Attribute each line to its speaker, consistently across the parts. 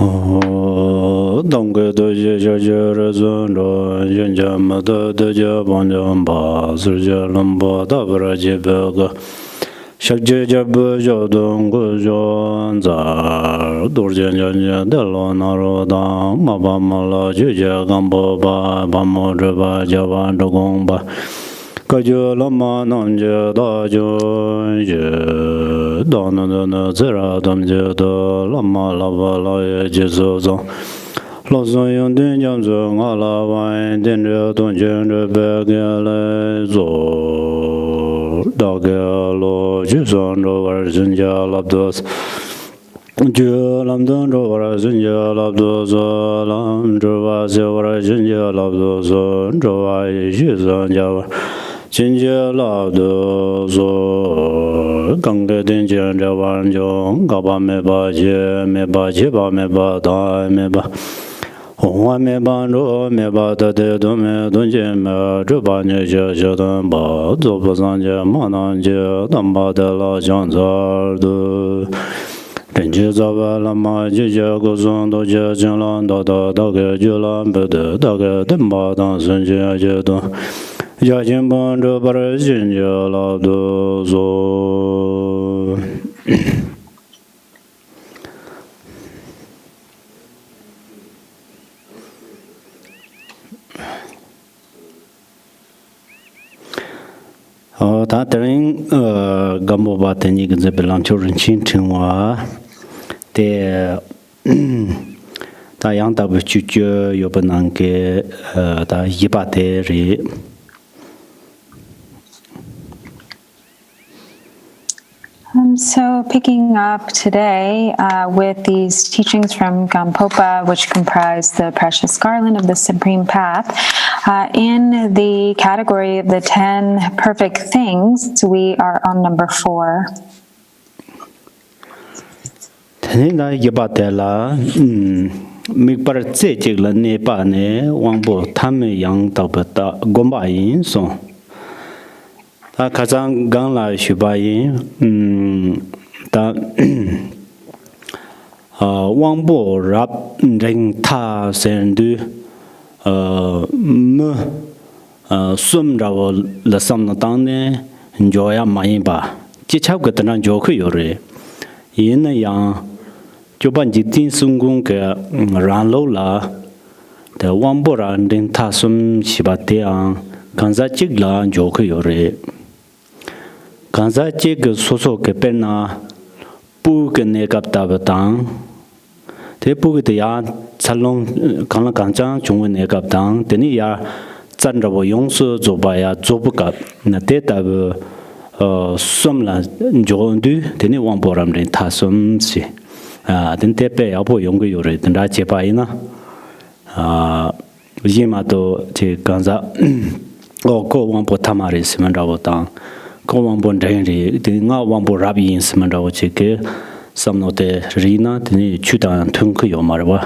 Speaker 1: Dongge doje jaje rezon ro yenjam da doje bonjam ba surje lambo da braje bega shakje jab jodong jon za dorje janje de lo na ro da ma ba ma la je Gampopa ba mo de ba jawan dogong ba Kajo lama nanje da je dana dana zera damje da lama lava la ye jezo zong lo zong yung den jam zo nga la wang den je don jen je be ge le zo da ge lo ju zong ro war zin ja lab dos je lam don ro war zin ja lab dos lam ro wa ze war zin ja lab dos ro wa ju zong ja war Jinja la do zo gangge den jen ja wan jong ga ba me ba je ba da me ba hong me ba ro me ba da de do me don je me zhe ba ne je je dan ba zo ba san je ma nan je dan ba de la jiang za de den je za ba la ma je je go zong do je jin lan da da ge ju lan be de da ge den ba dan sun je je do Ya jin bon zhe ba re jin je la do zo ta tering Gampopa Tenzin ge ze belang chu ren chin chen wa de ta yang da bu chu ju yo ben nang ge da yi ba de ri
Speaker 2: So picking up today with these teachings from Gampopa, which comprise the precious Garland of the Supreme Path, in the category of the 10 perfect things, we are on number 4.
Speaker 1: Mi par tse chik la ne pa ne wangbo tham yang ta ba ta gomba yin so ta khazang gang la shu ba yin ta wangbo rap ring tha sen du m sum ra la sam na tang ne jo ya ma yin ba chi chap ga tan jo khu yo re yin na yang cho ban ji tin sung gung ke ran lo la de wang bo ran den ta sum chi ba te ang kan za chik la jo khu yo re kan za chik so so ke pe na pu ke ne kap ta ba tang te pu ke ya chalong kan la kan chang chung ne kap tang te ni ya chan ra bo yong su zo ba ya zo bu kap na te ta sum la jo du te ni wang bo ram den ta sum chi den te pe ya bo yong ge yo re den da che pa ina yi ma to che gan za o ko wang bo ta ma re sim ra bo tang ko wang bo den ri de nga wang bo ra bi yin sim ra bo che ke sam no te ri na de ni chu da thung ko yo ma ra ba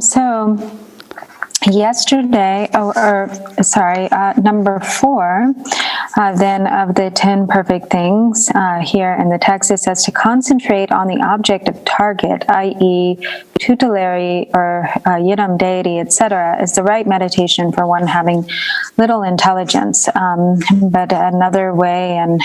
Speaker 2: So yesterday, number 4, then of the 10 perfect things here in the text, it says to concentrate on the object of target, i.e. tutelary or yidam deity, etc., is the right meditation for one having little intelligence. But another way and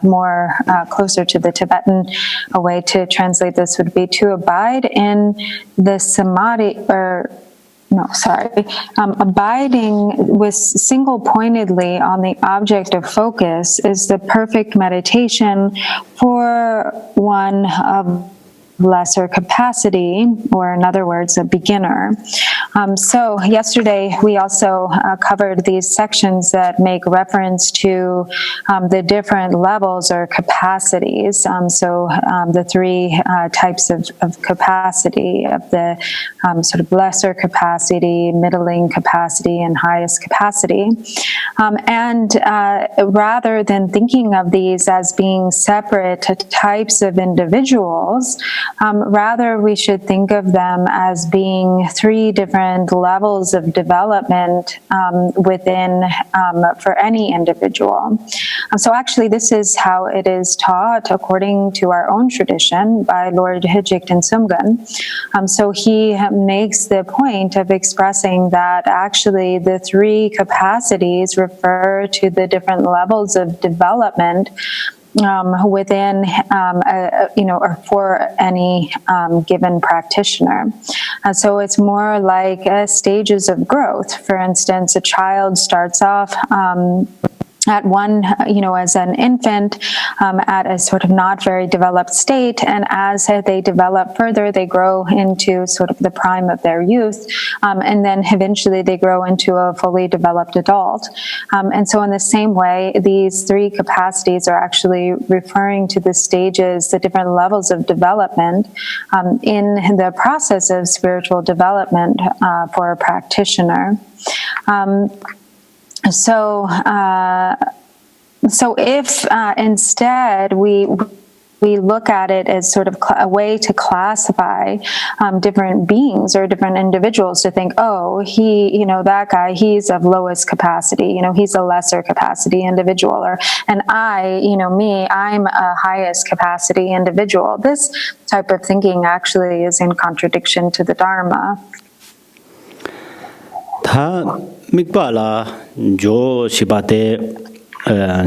Speaker 2: more closer to the Tibetan, a way to translate this would be to abide in the samadhi, abiding with single-pointedly on the object of focus is the perfect meditation for one of lesser capacity, or in other words, a beginner. So yesterday we also covered these sections that make reference to the different levels or capacities. The 3 types of capacity, of the sort of lesser capacity, middling capacity, and highest capacity. And rather than thinking of these as being separate types of individuals, Rather, we should think of them as being three different levels of development within for any individual. So actually, this is how it is taught according to our own tradition by Lord Jigten Sumgun. So he makes the point of expressing that actually the three capacities refer to the different levels of development within, or for any given practitioner. So it's more like stages of growth. For instance, a child starts off at one, as an infant, at a sort of not very developed state. And as they develop further, they grow into sort of the prime of their youth. And then eventually they grow into a fully developed adult. And so in the same way, these three capacities are actually referring to the stages, the different levels of development in the process of spiritual development for a practitioner. So if instead we look at it as sort of a way to classify different beings or different individuals, to think, oh, he, that guy, he's of lowest capacity, he's a lesser capacity individual, and I, me, I'm a highest capacity individual. This type of thinking actually is in contradiction to the Dharma.
Speaker 1: Mikpala Jo Shibate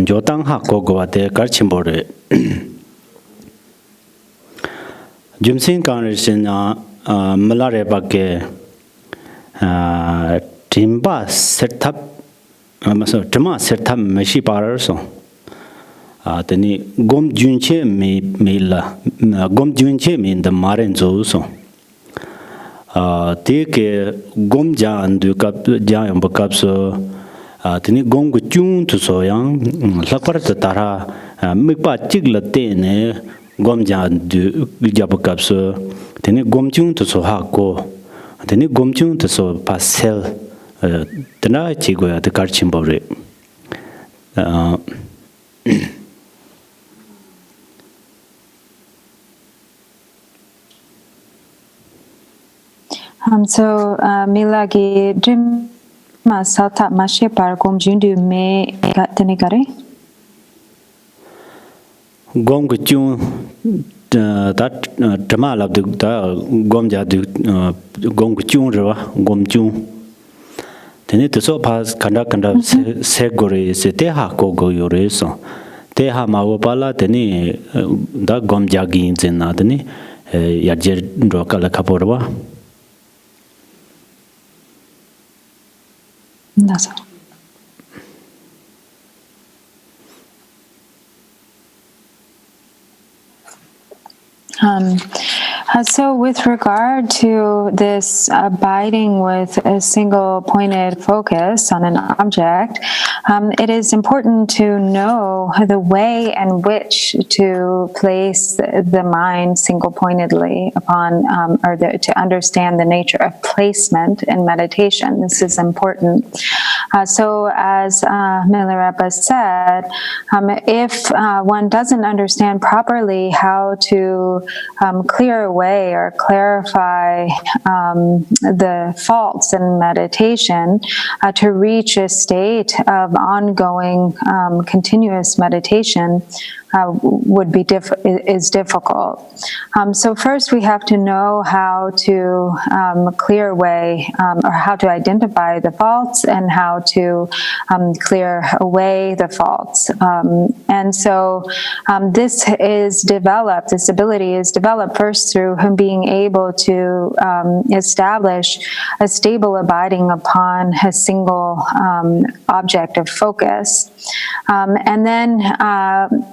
Speaker 1: Jotang Hakogwate Karchimbore Jumsin Kanrisina Malare Bake Timba Sertap Tama Sertap Meshi Pararso Teni Gom Junche Mila Gom Junche mean the Marenzo so. Take gom jan du cap jam bacapso, tini gom chung to so young, Laparta Tara, Mikpa Chigla tene, gom jan du jabacapso, tini gom chung to so hako, tini gom chung to so pasel, tena chigo at the Karchimbore.
Speaker 2: So Milagi Jim Masata Mashe Pargom Jundu me Gatanigare
Speaker 1: Gom Guchun that Tamal of the Gomja Gom Guchun River, Gom Jun. Tenit so pass Kandakanda Segore Seteha Kogo Yoreso. Teha Mawapala Teni the Gomjagins in Adani Yajer Rokala Kaporwa.
Speaker 2: That's all. So with regard to this abiding with a single pointed focus on an object, it is important to know the way in which to place the mind single-pointedly upon, to understand the nature of placement in meditation. This is important. So as Milarepa said, if one doesn't understand properly how to clear away or clarify the faults in meditation to reach a state of ongoing continuous meditation would be is difficult. So first we have to know how to clear away or how to identify the faults and how to clear away the faults. And so this ability is developed first through him being able to establish a stable abiding upon a single object of focus. And then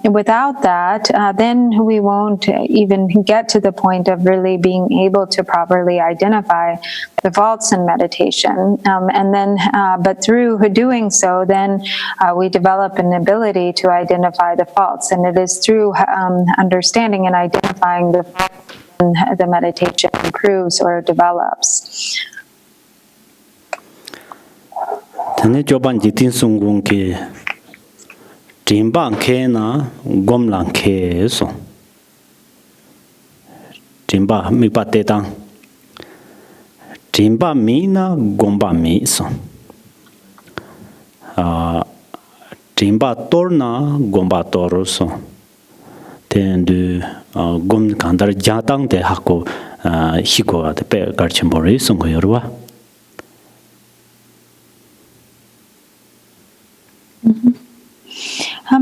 Speaker 2: without that, then we won't even get to the point of really being able to properly identify the faults in meditation. And then, but through doing so, then we develop an ability to identify the faults. And it is through understanding and identifying the faults the meditation improves or develops.
Speaker 1: Timbang ke na gomlang ke so Timba mi pa te tang. Timba mi na gomba mi so. Timba tor na gomba tor so. Ten du gom kandar jatang te hako hiko te pe garchimbori so yorwa.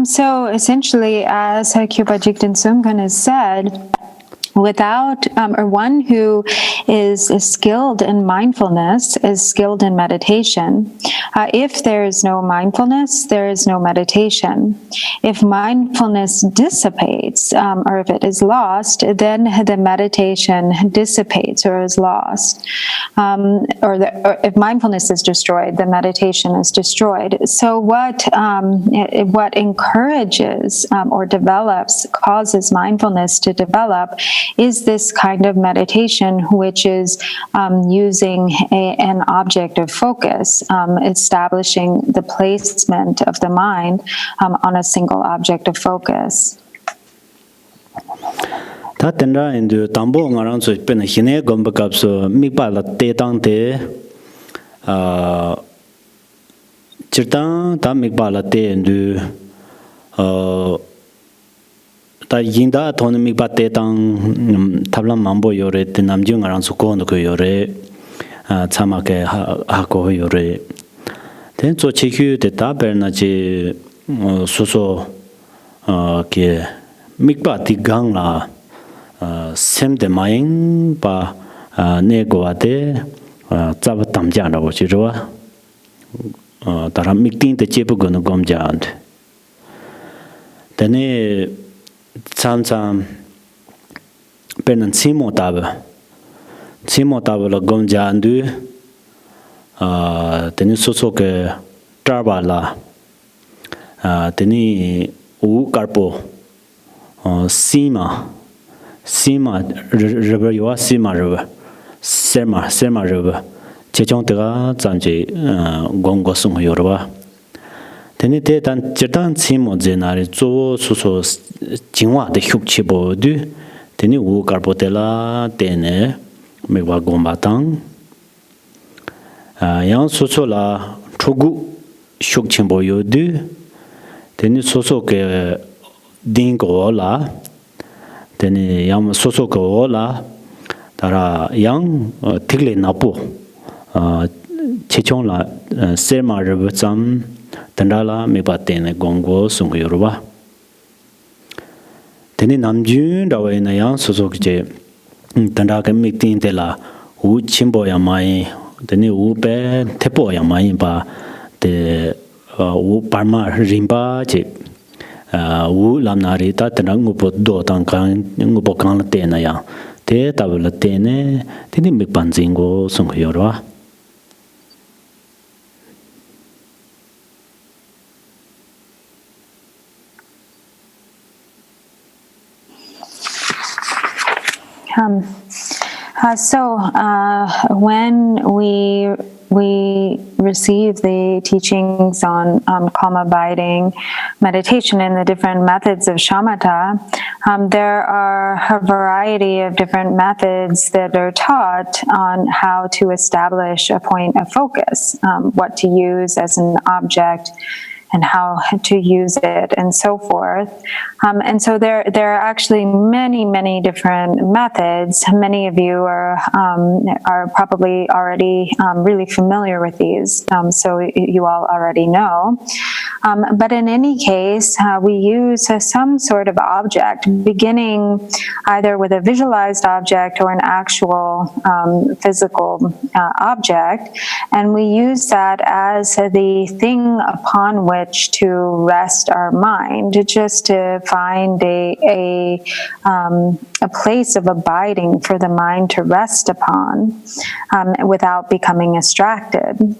Speaker 2: So essentially, as Kyopa Jigten Sumkan has said, without or one who is skilled in mindfulness is skilled in meditation. If there is no mindfulness, there is no meditation. If mindfulness dissipates or if it is lost, then the meditation dissipates or is lost. Or if mindfulness is destroyed, the meditation is destroyed. So what encourages or develops, causes mindfulness to develop is this kind of meditation, which is using an object of focus, establishing the placement of the mind on a single object of focus.
Speaker 1: Ta tendra indu tambo ngarang so pen hine gomba kap so mikpa la te tang te chirtang ta mikpa la te indu ta yinda thon mikpa te tang tabla mambo yore te namjung ngarang so ko no ko yore chama ke ha ko yore ten so chikyu te ta berna je so so ke mikpa ti gang la sem de maing pa ne go ate chab tam ja na go chi ro tara mikting te chepu go no gom ja and tene cham penan simo tab la gom ja andu tene so so ke traba la tene u karpo Sima river yo sima river sema river chechong tega zamje gongo sung yorba teni te tan chetan simo jenare zo so jingwa de hyukchi bo du teni u karbotela tene mewa gomba tang yang so la chogu hyukchi bo yo du teni so ke dingo la teni yam soso ko la tara yang tigle napo chechong la sema rub cham tandala me ba ten gongo sung yorba teni namju dawe na yang soso je tanda ka mitin te la u chimbo ya mai teni u pe tepo ya mai ba te u parma rimba je wu lam nari ta tenang ngupo do tang kan ngupo kan la te na ya te ta la te ne te ni mik pan jing go sung yo ro
Speaker 2: So when we receive the teachings on calm abiding meditation and the different methods of shamatha, there are a variety of different methods that are taught on how to establish a point of focus, what to use as an object, and how to use it, and so forth. And so there are actually many different methods. Many of you are probably already really familiar with these, so you all already know. But in any case, we use some sort of object, beginning either with a visualized object or an actual physical object, and we use that as the thing upon which to rest our mind, just to find a place of abiding for the mind to rest upon without becoming distracted.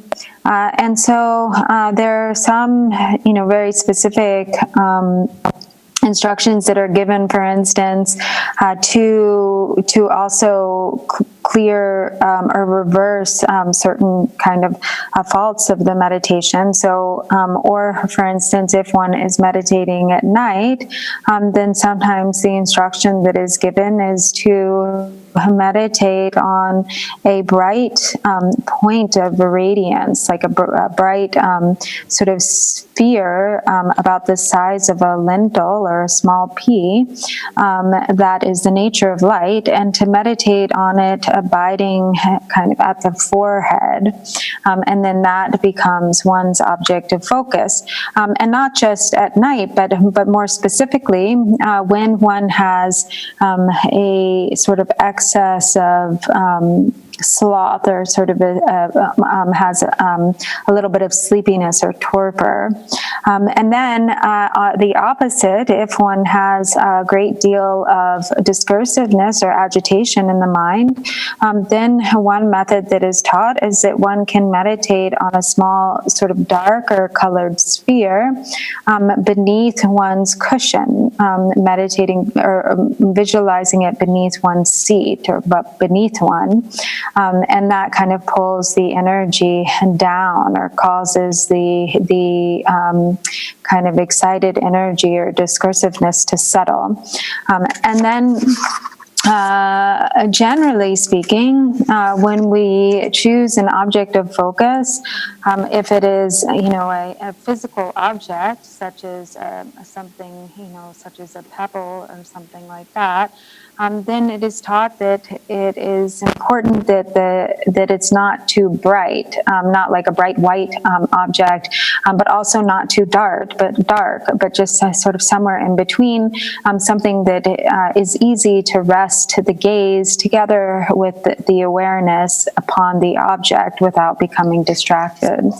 Speaker 2: And so there are some, very specific instructions that are given, for instance, to also clear or reverse certain kind of faults of the meditation. So, or for instance, if one is meditating at night, then sometimes the instruction that is given is to meditate on a bright point of radiance, like a bright sort of sphere about the size of a lintel or a small pea, that is the nature of light, and to meditate on it abiding kind of at the forehead. And then that becomes one's object of focus. And not just at night, but more specifically, when one has a sort of excess of sloth, or sort of has a little bit of sleepiness or torpor. And then the opposite, if one has a great deal of discursiveness or agitation in the mind, then one method that is taught is that one can meditate on a small sort of darker colored sphere beneath one's cushion, meditating or visualizing it beneath one's seat or beneath one. And that kind of pulls the energy down, or causes the kind of excited energy or discursiveness to settle. And then generally speaking, when we choose an object of focus, if it is, a physical object, such as something, such as a pebble or something like that, then it is taught that it is important that it's not too bright, not like a bright white object, but also not too dark, but just sort of somewhere in between, something that is easy to rest the gaze together with the awareness upon the object without becoming distracted.